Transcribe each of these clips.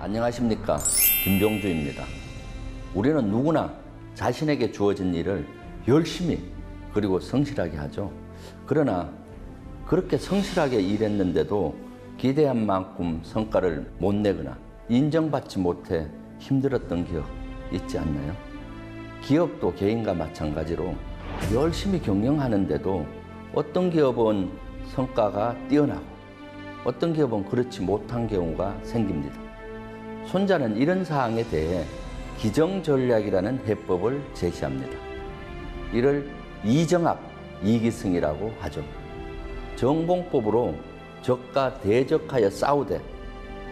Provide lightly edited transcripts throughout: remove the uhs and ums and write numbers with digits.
안녕하십니까, 김종주입니다. 우리는 누구나 자신에게 주어진 일을 열심히 그리고 성실하게 하죠. 그러나 그렇게 성실하게 일했는데도 기대한 만큼 성과를 못 내거나 인정받지 못해 힘들었던 기억 있지 않나요? 기업도 개인과 마찬가지로 열심히 경영하는데도 어떤 기업은 성과가 뛰어나고 어떤 기업은 그렇지 못한 경우가 생깁니다. 손자는 이런 사항에 대해 기정전략이라는 해법을 제시합니다. 이를 이정합, 이기승이라고 하죠. 전공법으로 적과 대적하여 싸우되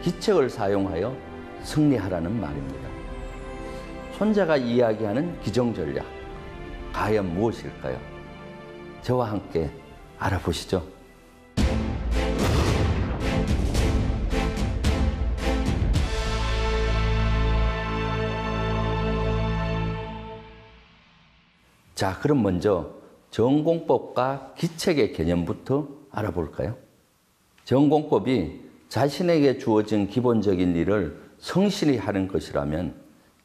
기책을 사용하여 승리하라는 말입니다. 손자가 이야기하는 기정전략, 과연 무엇일까요? 저와 함께 알아보시죠. 자, 그럼 먼저 전공법과 기책의 개념부터 알아볼까요? 전공법이 자신에게 주어진 기본적인 일을 성실히 하는 것이라면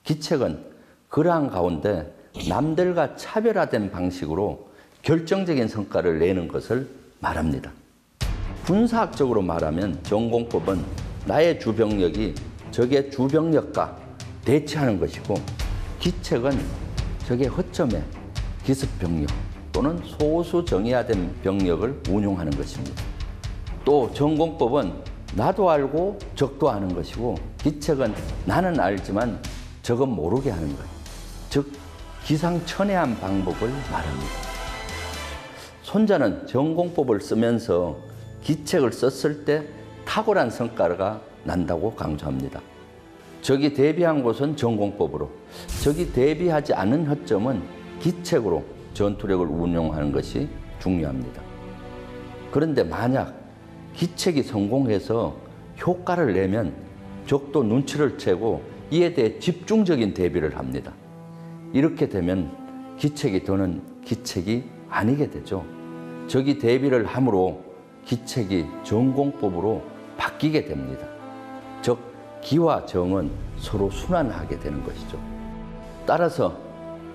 기책은 그러한 가운데 남들과 차별화된 방식으로 결정적인 성과를 내는 것을 말합니다. 군사학적으로 말하면 전공법은 나의 주병력이 적의 주병력과 대치하는 것이고, 기책은 적의 허점에 기습병력 또는 소수 정예화된 병력을 운용하는 것입니다. 또 전공법은 나도 알고 적도 아는 것이고, 기책은 나는 알지만 적은 모르게 하는 것, 즉 기상천외한 방법을 말합니다. 손자는 전공법을 쓰면서 기책을 썼을 때 탁월한 성과가 난다고 강조합니다. 적이 대비한 곳은 전공법으로, 적이 대비하지 않은 허점은 기책으로 전투력을 운용하는 것이 중요합니다. 그런데 만약 기책이 성공해서 효과를 내면 적도 눈치를 채고 이에 대해 집중적인 대비를 합니다. 이렇게 되면 기책이 더는 기책이 아니게 되죠. 적이 대비를 함으로 기책이 전공법으로 바뀌게 됩니다. 즉, 기와 정은 서로 순환하게 되는 것이죠. 따라서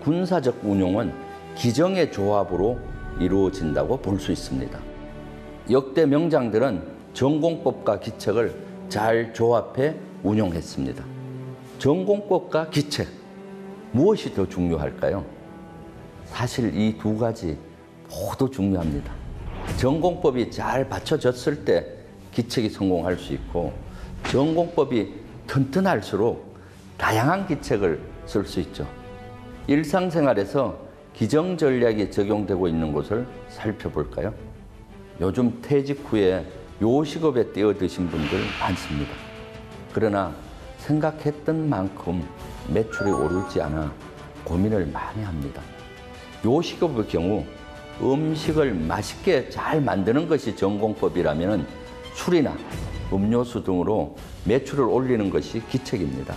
군사적 운용은 기정의 조합으로 이루어진다고 볼 수 있습니다. 역대 명장들은 전공법과 기책을 잘 조합해 운용했습니다. 전공법과 기책, 무엇이 더 중요할까요? 사실 이 두 가지 모두 중요합니다. 전공법이 잘 받쳐졌을 때 기책이 성공할 수 있고, 전공법이 튼튼할수록 다양한 기책을 쓸 수 있죠. 일상생활에서 기정 전략이 적용되고 있는 곳을 살펴볼까요? 요즘 퇴직 후에 요식업에 뛰어드신 분들 많습니다. 그러나 생각했던 만큼 매출이 오르지 않아 고민을 많이 합니다. 요식업의 경우 음식을 맛있게 잘 만드는 것이 전공법이라면 술이나 음료수 등으로 매출을 올리는 것이 기책입니다.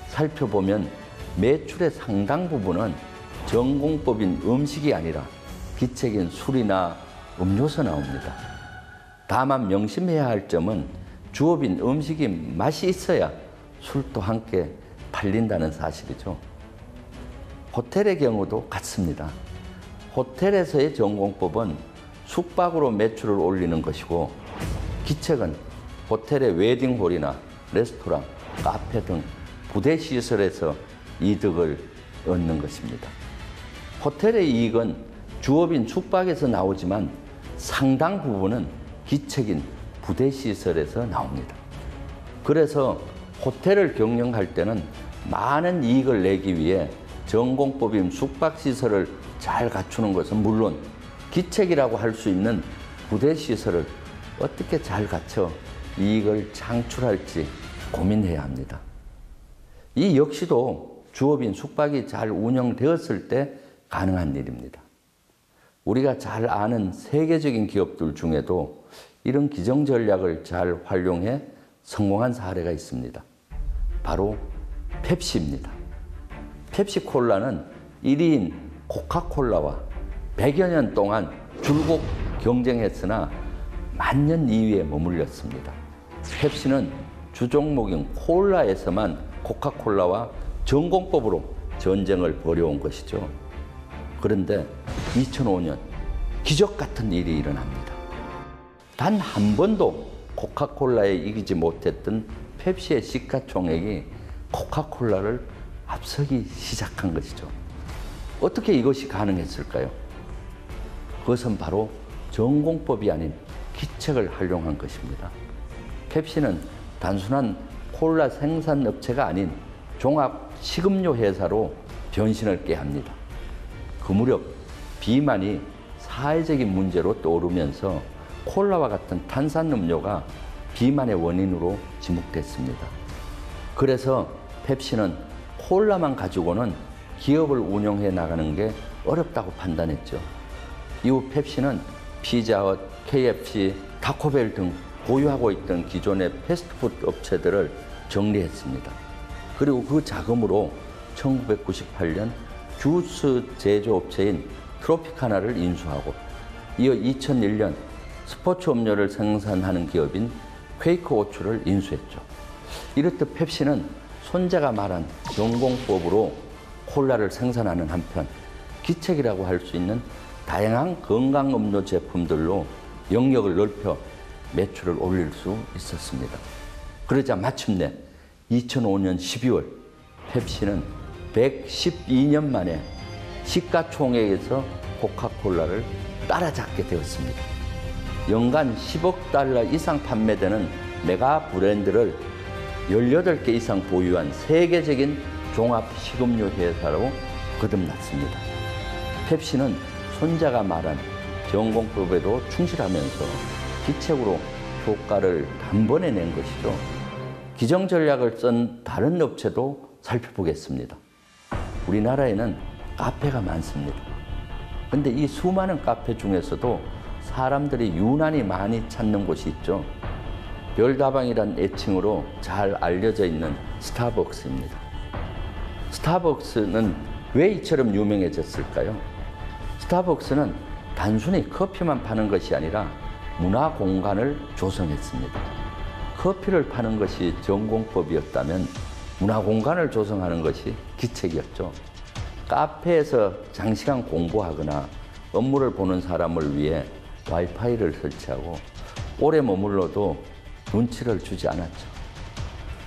살펴보면 매출의 상당 부분은 전공법인 음식이 아니라 기책인 술이나 음료수 나옵니다. 다만 명심해야 할 점은 주업인 음식이 맛이 있어야 술도 함께 팔린다는 사실이죠. 호텔의 경우도 같습니다. 호텔에서의 전공법은 숙박으로 매출을 올리는 것이고, 기책은 호텔의 웨딩홀이나 레스토랑, 카페 등 부대 시설에서 이득을 얻는 것입니다. 호텔의 이익은 주업인 숙박에서 나오지만 상당 부분은 기책인 부대 시설에서 나옵니다. 그래서 호텔을 경영할 때는 많은 이익을 내기 위해 전공법인 숙박시설을 잘 갖추는 것은 물론 기책이라고 할 수 있는 부대 시설을 어떻게 잘 갖춰 이익을 창출할지 고민해야 합니다. 이 역시도 주업인 숙박이 잘 운영되었을 때 가능한 일입니다. 우리가 잘 아는 세계적인 기업들 중에도 이런 기정 전략을 잘 활용해 성공한 사례가 있습니다. 바로 펩시입니다. 펩시콜라는 1위인 코카콜라와 100여 년 동안 줄곧 경쟁했으나 만년 2위에 머물렀습니다. 펩시는 주종목인 콜라에서만 코카콜라와 전공법으로 전쟁을 벌여온 것이죠. 그런데 2005년 기적 같은 일이 일어납니다. 단 한 번도 코카콜라에 이기지 못했던 펩시의 시가총액이 코카콜라를 앞서기 시작한 것이죠. 어떻게 이것이 가능했을까요? 그것은 바로 전공법이 아닌 기책을 활용한 것입니다. 펩시는 단순한 콜라 생산업체가 아닌 종합 식음료 회사로 변신을 깨합니다. 그 무렵 비만이 사회적인 문제로 떠오르면서 콜라와 같은 탄산음료가 비만의 원인으로 지목됐습니다. 그래서 펩시는 콜라만 가지고는 기업을 운영해 나가는 게 어렵다고 판단했죠. 이후 펩시는 피자헛, KFC, 타코벨 등 보유하고 있던 기존의 패스트푸드 업체들을 정리했습니다. 그리고 그 자금으로 1998년 주스 제조업체인 트로피카나를 인수하고 이어 2001년 스포츠 음료를 생산하는 기업인 퀘이크 오츠를 인수했죠. 이렇듯 펩시는 손자가 말한 전공법으로 콜라를 생산하는 한편 기책이라고 할 수 있는 다양한 건강음료 제품들로 영역을 넓혀 매출을 올릴 수 있었습니다. 그러자 마침내 2005년 12월 펩시는 112년 만에 시가총액에서 코카콜라를 따라잡게 되었습니다. 연간 10억 달러 이상 판매되는 메가 브랜드를 18개 이상 보유한 세계적인 종합 식음료 회사로 거듭났습니다. 펩시는 손자가 말한 전공법에도 충실하면서 기책으로 효과를 단번에 낸 것이죠. 기정 전략을 쓴 다른 업체도 살펴보겠습니다. 우리나라에는 카페가 많습니다. 근데 이 수많은 카페 중에서도 사람들이 유난히 많이 찾는 곳이 있죠. 별다방이란 애칭으로 잘 알려져 있는 스타벅스입니다. 스타벅스는 왜 이처럼 유명해졌을까요? 스타벅스는 단순히 커피만 파는 것이 아니라 문화 공간을 조성했습니다. 커피를 파는 것이 전공법이었다면 문화 공간을 조성하는 것이 기책이었죠. 카페에서 장시간 공부하거나 업무를 보는 사람을 위해 와이파이를 설치하고 오래 머물러도 눈치를 주지 않았죠.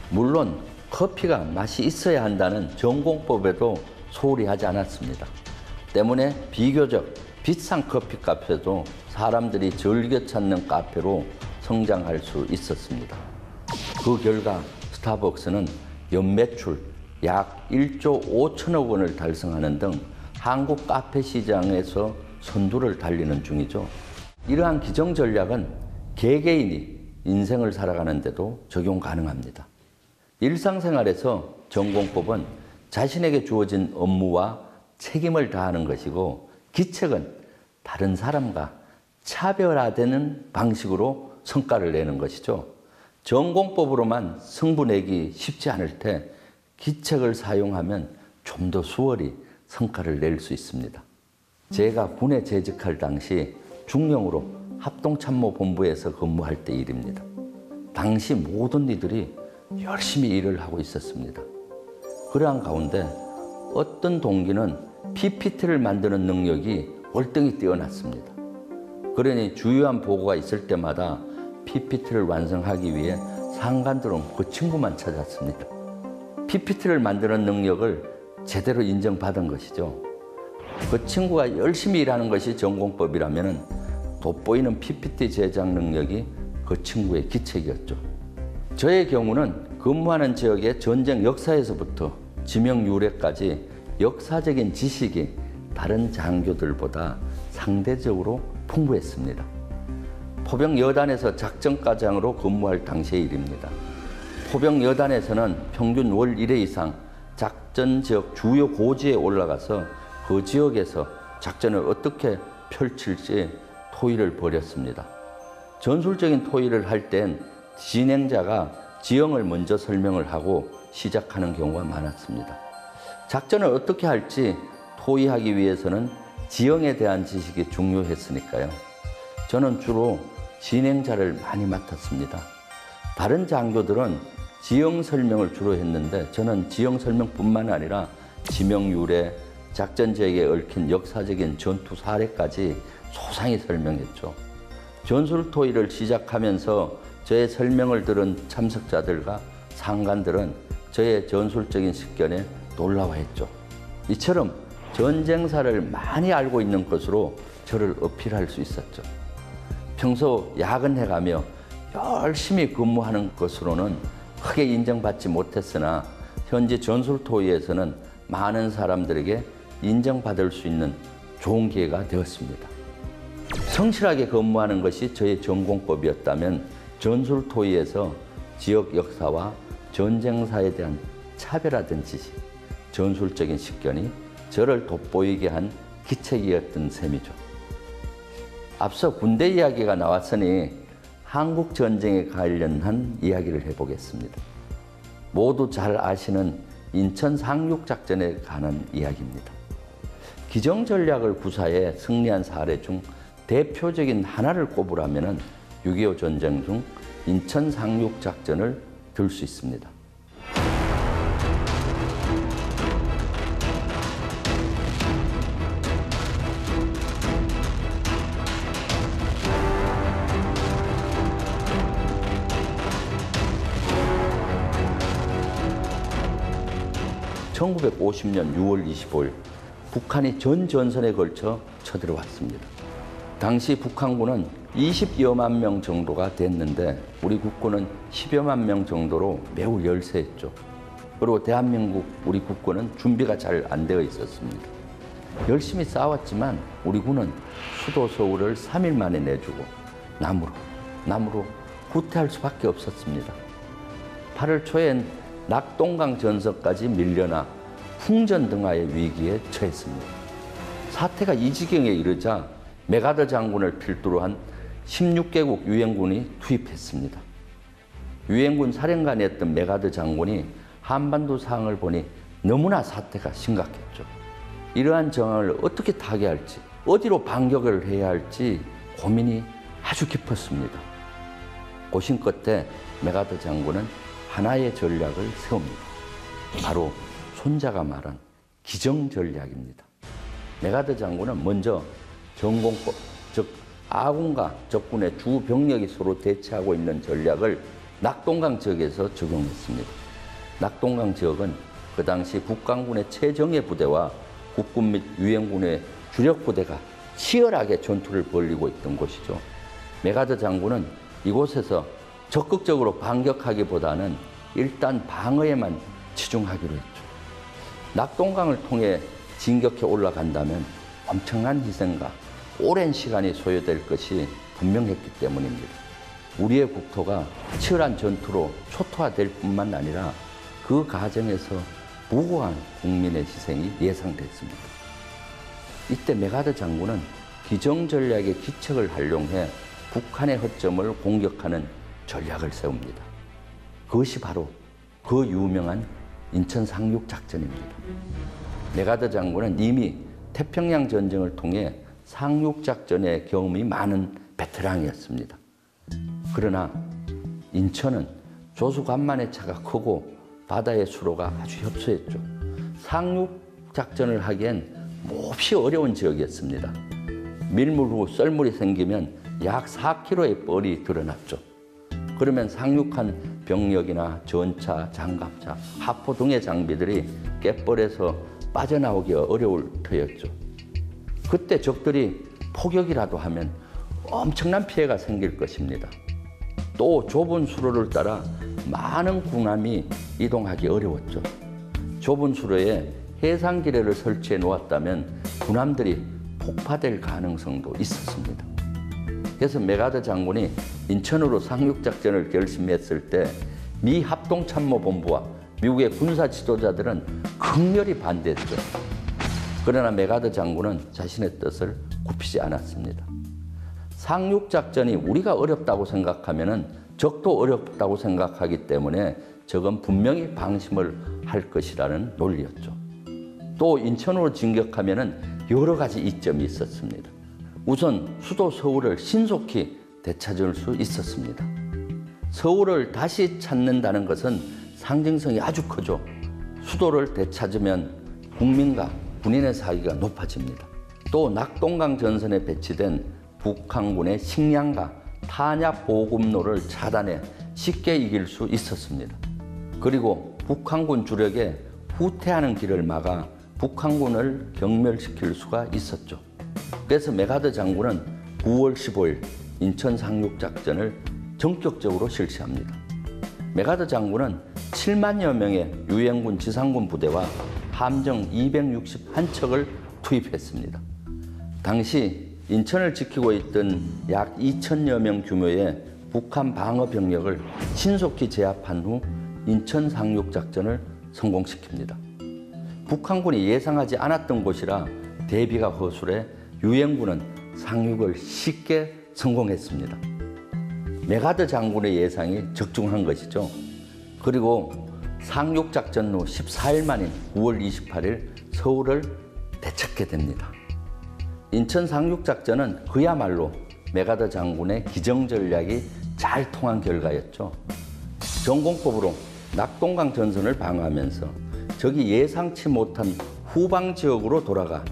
물론 커피가 맛이 있어야 한다는 전공법에도 소홀히 하지 않았습니다. 때문에 비교적 비싼 커피 카페도 사람들이 즐겨 찾는 카페로 성장할 수 있었습니다. 그 결과 스타벅스는 연매출 약 1조 5천억 원을 달성하는 등 한국 카페 시장에서 선두를 달리는 중이죠. 이러한 기정 전략은 개개인이 인생을 살아가는 데도 적용 가능합니다. 일상생활에서 전공법은 자신에게 주어진 업무와 책임을 다하는 것이고 기책은 다른 사람과 차별화되는 방식으로 성과를 내는 것이죠. 전공법으로만 승부 내기 쉽지 않을 때 기책을 사용하면 좀 더 수월히 성과를 낼 수 있습니다. 제가 군에 재직할 당시 중령으로 합동참모본부에서 근무할 때 일입니다. 당시 모든 이들이 열심히 일을 하고 있었습니다. 그러한 가운데 어떤 동기는 PPT를 만드는 능력이 월등히 뛰어났습니다. 그러니 주요한 보고가 있을 때마다 PPT를 완성하기 위해 상관들은 그 친구만 찾았습니다. PPT를 만드는 능력을 제대로 인정받은 것이죠. 그 친구가 열심히 일하는 것이 전공법이라면 돋보이는 PPT 제작 능력이 그 친구의 기책이었죠. 저의 경우는 근무하는 지역의 전쟁 역사에서부터 지명 유래까지 역사적인 지식이 다른 장교들보다 상대적으로 풍부했습니다. 포병 여단에서 작전과장으로 근무할 당시의 일입니다. 포병 여단에서는 평균 월 1회 이상 작전 지역 주요 고지에 올라가서 그 지역에서 작전을 어떻게 펼칠지 토의를 벌였습니다. 전술적인 토의를 할 땐 진행자가 지형을 먼저 설명을 하고 시작하는 경우가 많았습니다. 작전을 어떻게 할지 토의하기 위해서는 지형에 대한 지식이 중요했으니까요. 저는 주로 진행자를 많이 맡았습니다. 다른 장교들은 지형 설명을 주로 했는데 저는 지형 설명뿐만 아니라 지명 유래, 작전 지역에 얽힌 역사적인 전투 사례까지 소상히 설명했죠. 전술토의를 시작하면서 저의 설명을 들은 참석자들과 상관들은 저의 전술적인 식견에 놀라워했죠. 이처럼 전쟁사를 많이 알고 있는 것으로 저를 어필할 수 있었죠. 평소 야근해가며 열심히 근무하는 것으로는 크게 인정받지 못했으나 현재 전술토의에서는 많은 사람들에게 인정받을 수 있는 좋은 기회가 되었습니다. 성실하게 근무하는 것이 저의 전공법이었다면 전술토의에서 지역 역사와 전쟁사에 대한 차별화된 지식, 전술적인 식견이 저를 돋보이게 한 기책이었던 셈이죠. 앞서 군대 이야기가 나왔으니 한국 전쟁에 관련한 이야기를 해보겠습니다. 모두 잘 아시는 인천 상륙작전에 관한 이야기입니다. 기정 전략을 구사해 승리한 사례 중 대표적인 하나를 꼽으라면 6.25 전쟁 중 인천 상륙작전을 들 수 있습니다. (1950년 6월 25일) 북한이 전 전선에 걸쳐 쳐들어왔습니다. 당시 북한군은 20여만 명 정도가 됐는데 우리 국군은 10여만 명 정도로 매우 열세했죠. 그리고 대한민국 우리 국군은 준비가 잘 안 되어 있었습니다. 열심히 싸웠지만 우리 군은 수도 서울을 3일 만에 내주고 남으로 후퇴할 수밖에 없었습니다. 8월 초엔 낙동강 전선까지 밀려나 풍전등화의 위기에 처했습니다. 사태가 이 지경에 이르자 메가더 장군을 필두로 한 16개국 유엔군이 투입했습니다. 유엔군 사령관이었던 메가더 장군이 한반도 상황을 보니 너무나 사태가 심각했죠. 이러한 정황을 어떻게 타개할지, 어디로 반격을 해야 할지 고민이 아주 깊었습니다. 고심 끝에 메가더 장군은 하나의 전략을 세웁니다. 바로 손자가 말한 기정 전략입니다. 메가더 장군은 먼저 전공법, 즉 아군과 적군의 주 병력이 서로 대치하고 있는 전략을 낙동강 지역에서 적용했습니다. 낙동강 지역은 그 당시 국방군의 최정예 부대와 국군 및 유엔군의 주력 부대가 치열하게 전투를 벌이고 있던 곳이죠. 메가더 장군은 이곳에서 적극적으로 반격하기보다는 일단 방어에만 치중하기로 했죠. 낙동강을 통해 진격해 올라간다면 엄청난 희생과 오랜 시간이 소요될 것이 분명했기 때문입니다. 우리의 국토가 치열한 전투로 초토화될 뿐만 아니라 그 과정에서 무고한 국민의 희생이 예상됐습니다. 이때 메가더 장군은 기정 전략의 기책을 활용해 북한의 허점을 공격하는 전략을 세웁니다. 그것이 바로 그 유명한 인천 상륙작전입니다. 메가더 장군은 이미 태평양 전쟁을 통해 상륙작전의 경험이 많은 베테랑이었습니다. 그러나 인천은 조수간만의 차가 크고 바다의 수로가 아주 협소했죠. 상륙작전을 하기엔 몹시 어려운 지역이었습니다. 밀물 후 썰물이 생기면 약 4km의 뻘이 드러났죠. 그러면 상륙한 병력이나 전차, 장갑차, 하포 등의 장비들이 갯벌에서 빠져나오기 어려울 터였죠. 그때 적들이 포격이라도 하면 엄청난 피해가 생길 것입니다. 또 좁은 수로를 따라 많은 군함이 이동하기 어려웠죠. 좁은 수로에 해상기뢰를 설치해 놓았다면 군함들이 폭파될 가능성도 있었습니다. 그래서 메가더 장군이 인천으로 상륙작전을 결심했을 때 미 합동참모본부와 미국의 군사 지도자들은 극렬히 반대했죠. 그러나 메가더 장군은 자신의 뜻을 굽히지 않았습니다. 상륙작전이 우리가 어렵다고 생각하면 적도 어렵다고 생각하기 때문에 적은 분명히 방심을 할 것이라는 논리였죠. 또 인천으로 진격하면 여러 가지 이점이 있었습니다. 우선 수도 서울을 신속히 되찾을 수 있었습니다. 서울을 다시 찾는다는 것은 상징성이 아주 크죠. 수도를 되찾으면 국민과 군인의 사기가 높아집니다. 또 낙동강 전선에 배치된 북한군의 식량과 탄약 보급로를 차단해 쉽게 이길 수 있었습니다. 그리고 북한군 주력에 후퇴하는 길을 막아 북한군을 경멸시킬 수가 있었죠. 그래서 메가더 장군은 9월 15일 인천 상륙작전을 전격적으로 실시합니다. 메가더 장군은 7만여 명의 유엔군 지상군 부대와 함정 261척을 투입했습니다. 당시 인천을 지키고 있던 약 2천여 명 규모의 북한 방어 병력을 신속히 제압한 후 인천 상륙작전을 성공시킵니다. 북한군이 예상하지 않았던 곳이라 대비가 허술해 유엔군은 상륙을 쉽게 성공했습니다. 메가더 장군의 예상이 적중한 것이죠. 그리고 상륙작전 후 14일 만인 9월 28일 서울을 되찾게 됩니다. 인천 상륙작전은 그야말로 메가더 장군의 기정전략이 잘 통한 결과였죠. 전공법으로 낙동강 전선을 방어하면서 적이 예상치 못한 후방 지역으로 돌아가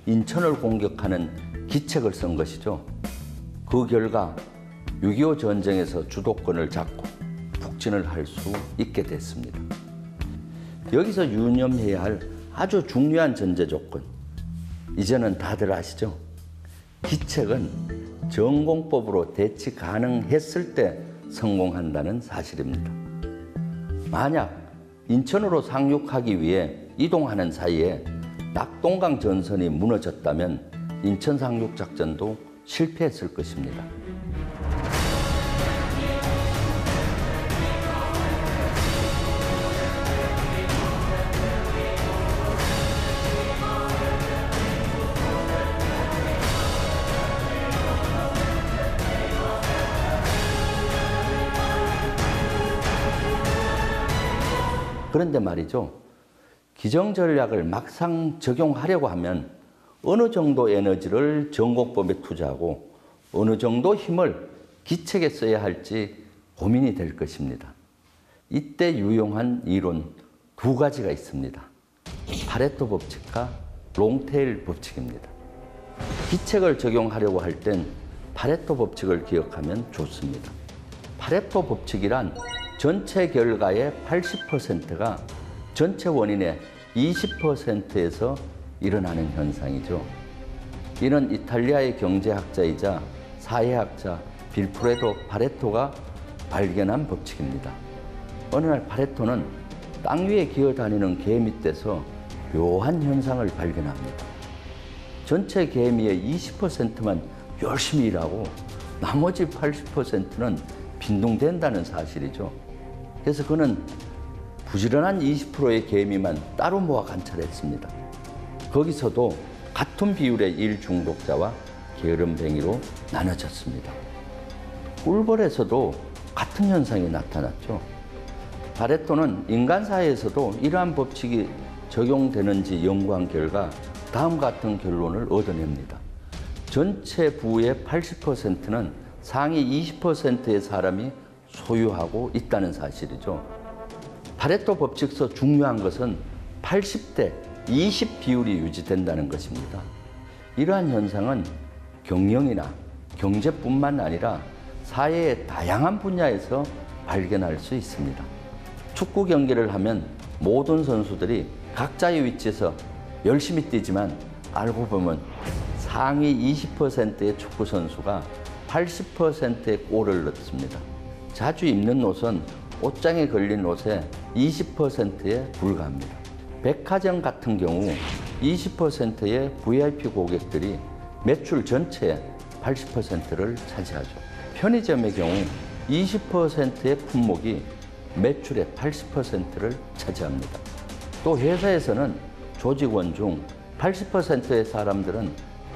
인천을 공격하는 기책을 쓴 것이죠. 그 결과 6.25 전쟁에서 주도권을 잡고 북진을 할 수 있게 됐습니다. 여기서 유념해야 할 아주 중요한 전제 조건, 이제는 다들 아시죠? 기책은 전공법으로 대치 가능했을 때 성공한다는 사실입니다. 만약 인천으로 상륙하기 위해 이동하는 사이에 낙동강 전선이 무너졌다면 인천 상륙작전도 실패했을 것입니다. 그런데 말이죠. 기정전략을 막상 적용하려고 하면 어느 정도 에너지를 전공법에 투자하고 어느 정도 힘을 기책에 써야 할지 고민이 될 것입니다. 이때 유용한 이론 두 가지가 있습니다. 파레토 법칙과 롱테일 법칙입니다. 기책을 적용하려고 할 땐 파레토 법칙을 기억하면 좋습니다. 파레토 법칙이란 전체 결과의 80%가 전체 원인의 20%에서 일어나는 현상이죠. 이는 이탈리아의 경제학자이자 사회학자 빌프레도 파레토가 발견한 법칙입니다. 어느 날 파레토는 땅 위에 기어다니는 개 밑에서 묘한 현상을 발견합니다. 전체 개미의 20%만 열심히 일하고 나머지 80%는 빈둥댄다는 사실이죠. 그래서 그는 부지런한 20%의 개미만 따로 모아 관찰했습니다. 거기서도 같은 비율의 일 중독자와 게으름뱅이로 나눠졌습니다. 꿀벌에서도 같은 현상이 나타났죠. 파레토는 인간 사회에서도 이러한 법칙이 적용되는지 연구한 결과 다음과 같은 결론을 얻어냅니다. 전체 부의 80%는 상위 20%의 사람이 소유하고 있다는 사실이죠. 파레토 법칙에서 중요한 것은 80대 20 비율이 유지된다는 것입니다. 이러한 현상은 경영이나 경제뿐만 아니라 사회의 다양한 분야에서 발견할 수 있습니다. 축구 경기를 하면 모든 선수들이 각자의 위치에서 열심히 뛰지만 알고 보면 상위 20%의 축구 선수가 80%의 골을 넣습니다. 자주 입는 옷은 옷장에 걸린 옷의 20%에 불과합니다. 백화점 같은 경우 20%의 VIP 고객들이 매출 전체의 80%를 차지하죠. 편의점의 경우 20%의 품목이 매출의 80%를 차지합니다. 또 회사에서는 조직원 중 80%의 사람들은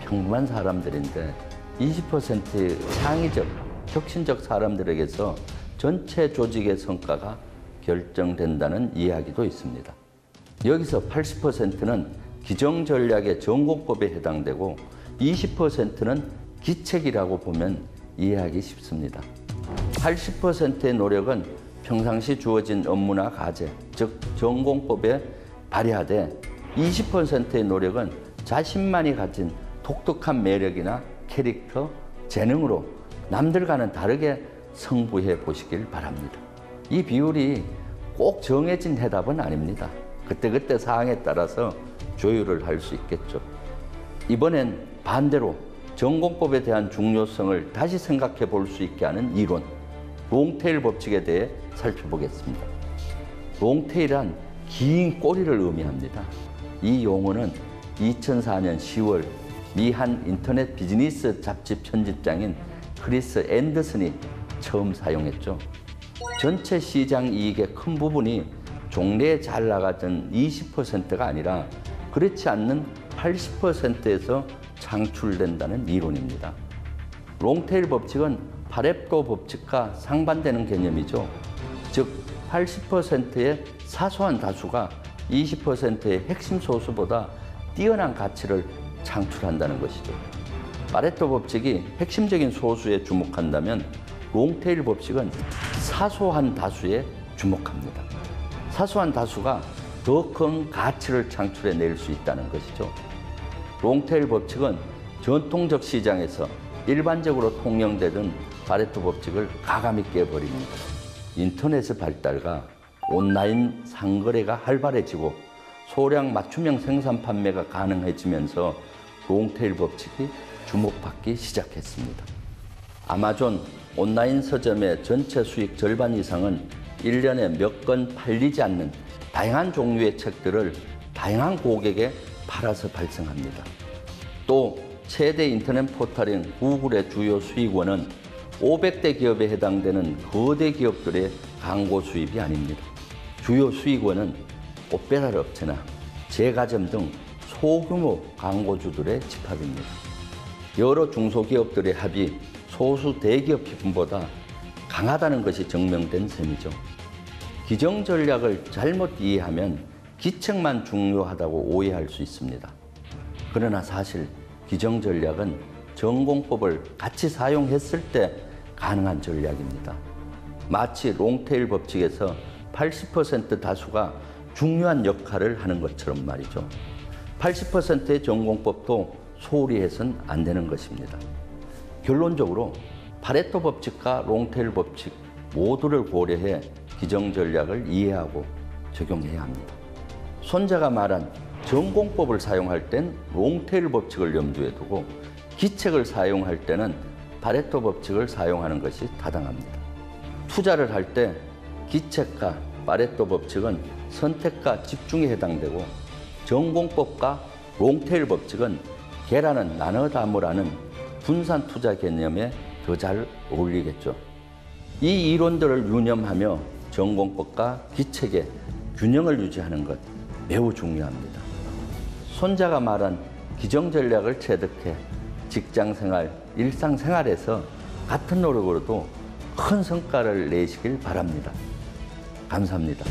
평범한 사람들인데 20%의 창의적, 혁신적 사람들에게서 전체 조직의 성과가 결정된다는 이야기도 있습니다. 여기서 80%는 기정전략의 전공법에 해당되고 20%는 기책이라고 보면 이해하기 쉽습니다. 80%의 노력은 평상시 주어진 업무나 과제, 즉 전공법에 발휘하되 20%의 노력은 자신만이 가진 독특한 매력이나 캐릭터, 재능으로 남들과는 다르게 승부해 보시길 바랍니다. 이 비율이 꼭 정해진 해답은 아닙니다. 그때그때 사항에 따라서 조율을 할 수 있겠죠. 이번엔 반대로 전공법에 대한 중요성을 다시 생각해 볼 수 있게 하는 이론, 롱테일 법칙에 대해 살펴보겠습니다. 롱테일은 긴 꼬리를 의미합니다. 이 용어는 2004년 10월 미 한 인터넷 비즈니스 잡지 편집장인 크리스 앤더슨이 처음 사용했죠. 전체 시장 이익의 큰 부분이 종래에 잘 나가던 20%가 아니라 그렇지 않는 80%에서 창출된다는 이론입니다. 롱테일 법칙은 파레토 법칙과 상반되는 개념이죠. 즉 80%의 사소한 다수가 20%의 핵심 소수보다 뛰어난 가치를 창출한다는 것이죠. 파레토 법칙이 핵심적인 소수에 주목한다면 롱테일 법칙은 사소한 다수에 주목합니다. 사소한 다수가 더 큰 가치를 창출해낼 수 있다는 것이죠. 롱테일 법칙은 전통적 시장에서 일반적으로 통용되던 파레토 법칙을 가감히 깨버립니다. 인터넷의 발달과 온라인 상거래가 활발해지고 소량 맞춤형 생산 판매가 가능해지면서 롱테일 법칙이 주목받기 시작했습니다. 아마존 온라인 서점의 전체 수익 절반 이상은 1년에 몇 권 팔리지 않는 다양한 종류의 책들을 다양한 고객에 팔아서 발생합니다. 또 최대 인터넷 포털인 구글의 주요 수익원은 500대 기업에 해당되는 거대 기업들의 광고 수입이 아닙니다. 주요 수익원은 꽃배달 업체나 제과점 등 소규모 광고주들의 집합입니다. 여러 중소기업들의 합이 소수 대기업 기금보다 강하다는 것이 증명된 셈이죠. 기정 전략을 잘못 이해하면 기책만 중요하다고 오해할 수 있습니다. 그러나 사실 기정 전략은 전공법을 같이 사용했을 때 가능한 전략입니다. 마치 롱테일 법칙에서 80% 다수가 중요한 역할을 하는 것처럼 말이죠. 80%의 전공법도 소홀히 해서는 안 되는 것입니다. 결론적으로 파레토 법칙과 롱테일 법칙 모두를 고려해 기정 전략을 이해하고 적용해야 합니다. 손자가 말한 전공법을 사용할 땐 롱테일 법칙을 염두에 두고 기책을 사용할 때는 파레토 법칙을 사용하는 것이 타당합니다. 투자를 할 때 기책과 파레토 법칙은 선택과 집중에 해당되고 전공법과 롱테일 법칙은 계란은 나눠 담으라는 분산 투자 개념에 더 잘 어울리겠죠. 이 이론들을 유념하며 전공법과 기책의 균형을 유지하는 것 매우 중요합니다. 손자가 말한 기정 전략을 체득해 직장생활, 일상생활에서 같은 노력으로도 큰 성과를 내시길 바랍니다. 감사합니다.